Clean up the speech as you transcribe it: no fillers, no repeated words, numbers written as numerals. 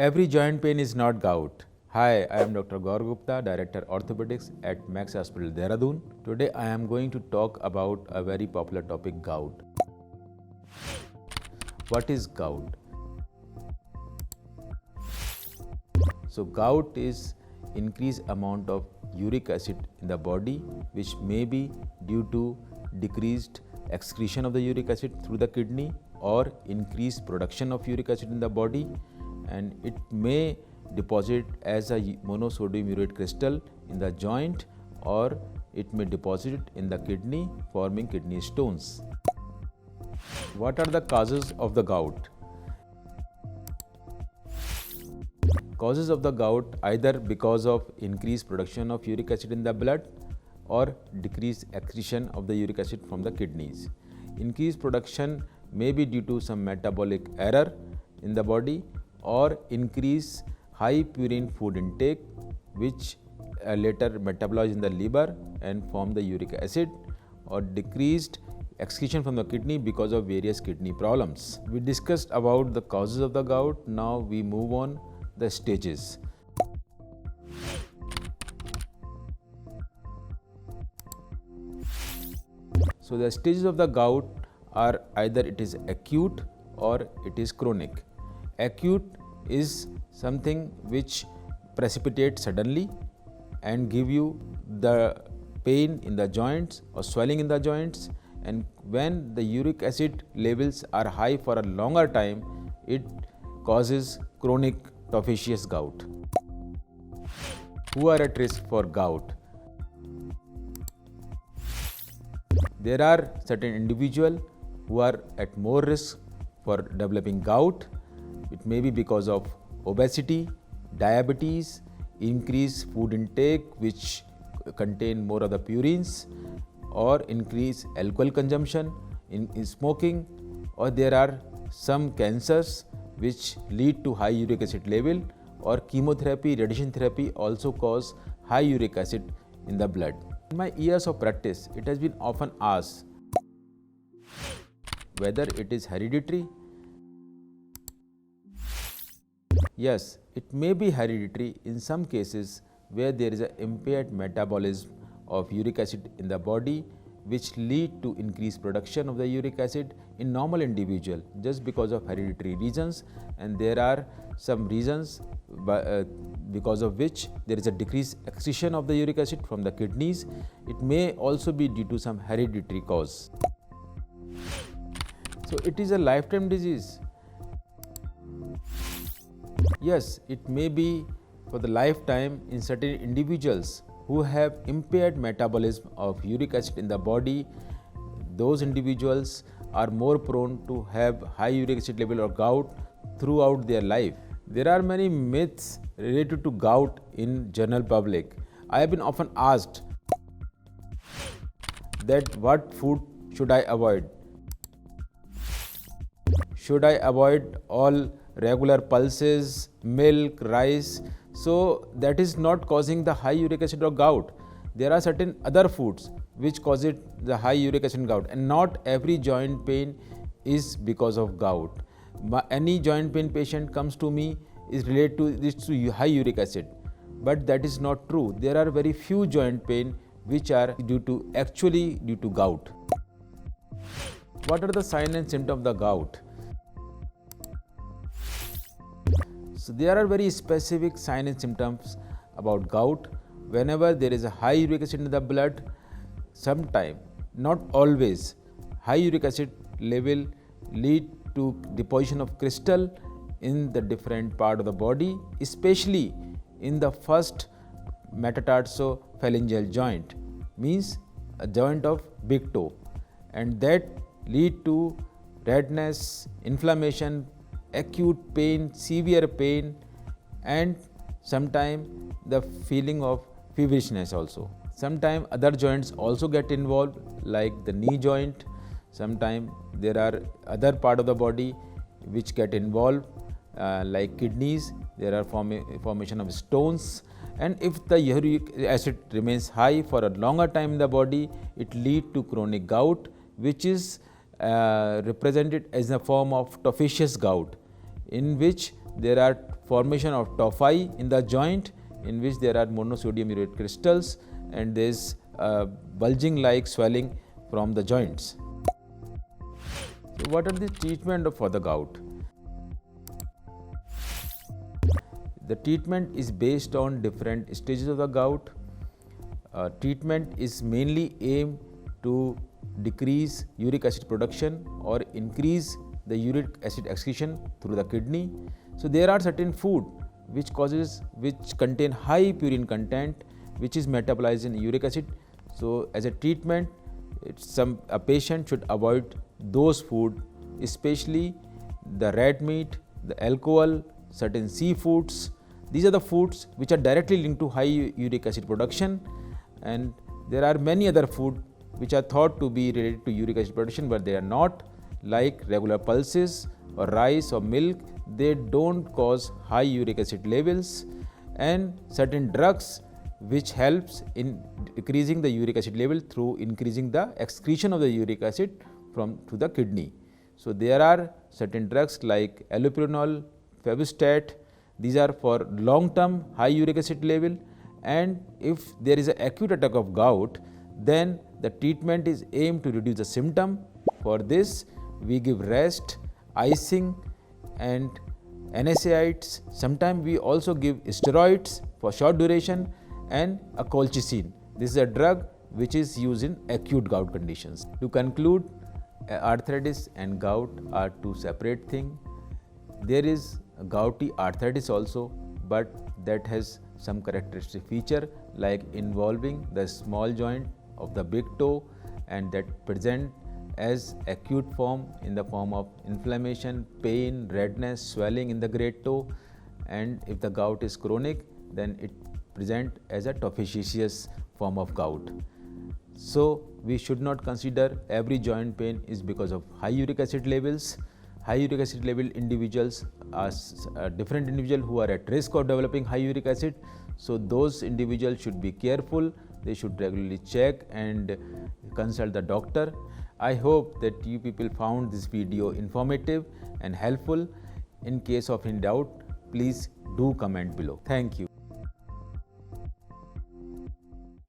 Every joint pain is not gout. Hi, I am Dr. Gourav Gupta, Director Orthopedics at Max Hospital, Dehradun. Today I am going to talk about a very popular topic, gout. What is gout? So gout is increased amount of uric acid in the body, which may be due to decreased excretion of the uric acid through the kidney or increased production of uric acid in the body, and it may deposit as a monosodium urate crystal in the joint, or it may deposit in the kidney forming kidney stones. What are the causes of the gout? Causes of the gout either because of increased production of uric acid in the blood or decreased excretion of the uric acid from the kidneys. Increased production may be due to some metabolic error in the body or increased high purine food intake, which later metabolize in the liver and form the uric acid, or decreased excretion from the kidney because of various kidney problems. We discussed about the causes of the gout. Now we move on the stages. So the stages of the gout are either it is acute or it is chronic. Acute is something which precipitates suddenly and give you the pain in the joints or swelling in the joints, and when the uric acid levels are high for a longer time, it causes chronic tophaceous gout. Who are at risk for gout? There are certain individuals who are at more risk for developing gout. It may be because of obesity, diabetes, increased food intake which contain more of the purines, or increased alcohol consumption, in smoking, or there are some cancers which lead to high uric acid level, or chemotherapy, radiation therapy also cause high uric acid in the blood. In my years of practice, it has been often asked whether it is hereditary. Yes, it may be hereditary in some cases where there is an impaired metabolism of uric acid in the body, which lead to increased production of the uric acid in normal individual just because of hereditary reasons, and there are some reasons because of which there is a decreased excretion of the uric acid from the kidneys. It may also be due to some hereditary cause. So it is a lifetime disease. Yes, it may be for the lifetime in certain individuals who have impaired metabolism of uric acid in the body. Those individuals are more prone to have high uric acid level or gout throughout their life. There are many myths related to gout in general public. I have been often asked that what food should I avoid? Should I avoid all regular pulses, milk, rice? So that is not causing the high uric acid or gout. There are certain other foods which cause it the high uric acid and gout, and not every joint pain is because of gout. Any joint pain patient comes to me is related to this to high uric acid, but that is not true. There are very few joint pain which are actually due to gout. What are the signs and symptoms of the gout? So there are very specific signs and symptoms about gout. Whenever there is a high uric acid in the blood, sometime, not always, high uric acid level lead to deposition of crystal in the different part of the body, especially in the first metatarsophalangeal joint, means a joint of big toe, and that lead to redness, inflammation, acute pain, severe pain, and sometimes the feeling of feverishness also. Sometimes other joints also get involved, like the knee joint. Sometimes there are other part of the body which get involved, like kidneys. There are formation of stones, and if the uric acid remains high for a longer time in the body, it lead to chronic gout, which is represented as a form of tophaceous gout, in which there are formation of tophi in the joint, in which there are monosodium urate crystals, and there is bulging like swelling from the joints. So what are the treatment for the gout? The treatment is based on different stages of the gout. Treatment is mainly aimed to decrease uric acid production or increase the uric acid excretion through the kidney. So there are certain food which contain high purine content, which is metabolized in uric acid. So as a treatment, a patient should avoid those food, especially the red meat, the alcohol, certain seafoods. These are the foods which are directly linked to high uric acid production, and there are many other food which are thought to be related to uric acid production, but they are not, like regular pulses or rice or milk. They don't cause high uric acid levels, and certain drugs which helps in decreasing the uric acid level through increasing the excretion of the uric acid to the kidney. So there are certain drugs like allopurinol, fevistat. These are for long-term high uric acid level, and if there is an acute attack of gout, then the treatment is aimed to reduce the symptom. For this, we give rest, icing, and NSAIDs. Sometimes we also give steroids for short duration and a colchicine. This is a drug which is used in acute gout conditions. To conclude, arthritis and gout are two separate things. There is gouty arthritis also, but that has some characteristic feature like involving the small joint of the big toe, and that present as acute form in the form of inflammation, pain, redness, swelling in the great toe, and if the gout is chronic, then it present as a tophaceous form of gout. So we should not consider every joint pain is because of high uric acid levels. High uric acid level individuals are different individuals who are at risk of developing high uric acid. So those individuals should be careful. They should regularly check and consult the doctor. I hope that you people found this video informative and helpful. In case of any doubt, please do comment below. Thank you.